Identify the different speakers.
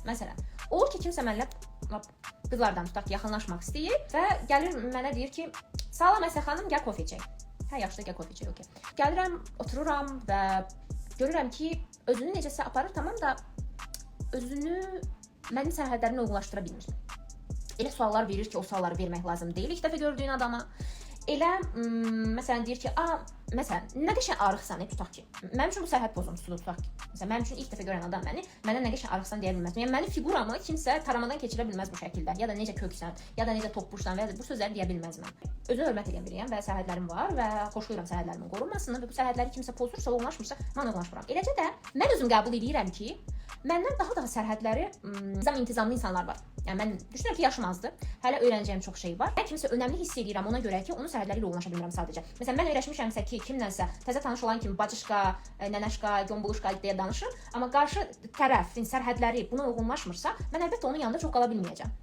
Speaker 1: Məsələn, olur ki, kimsə mənlə qızlardan tutaq ki, yaxınlaşmaq istəyir və gəlir mənə deyir ki, salam Əsya xanım, gəl kofe içək. Hə, yaxşı da gəl kofe içək, okey. Gəlirəm, otururam və görürəm ki, özünü necəsə aparır, tamam da özünü mənim sərhədlərimlə uyğunlaşdıra bilmir. Elə suallar verir ki, o sualları vermək lazım deyil ilk dəfə gördüyün adama. Elə, məsələn, deyir ki, məsələn, nə qəşəng arıqsan, tutaq ki, mənim üçün bu sərhəd pozuntusudur, tutaq ki. Məsələn, mənim üçün ilk dəfə görən adam mənə nə qəşəng arıqsan deyə bilməz. Yəni, mənim figuramı kimsə taramadan keçirə bilməz bu şəkildə. Ya da necə köksən, ya da necə toppuşsan və ya bu sözləri deyə bilməz mən. Özünə hörmət edən biriyəm və sərhədlərim var və xoşlayıram sərhədlərimin qorunmasını və bu sərhədləri kimsə pozursa, uyğunlaşmırsa, mən uyğunlaşmıram. Eləcə də mən özüm qəbul edirəm ki, məndən daha sərhədləri intizamlı insanlar var. Yəni mən düşünürəm ki, yaşım azdır. Hələ öyrənəcəyim çox şey var. Mən kimsə önəmli hiss edirəm ona görə ki, onun sərhədləri ilə uyğunlaşa bilmirəm sadəcə. Məsələn, mən öyrəşmişəmsə ki, kimlənsə təzə tanış olan kimi bacışqa, nənəşqa, gömbuluşqa deyə danışır, amma qarşı tərəfin sərhədləri buna uyğunlaşmırsa, mən əlbəttə onun yanında çox qala bilməyəcəm.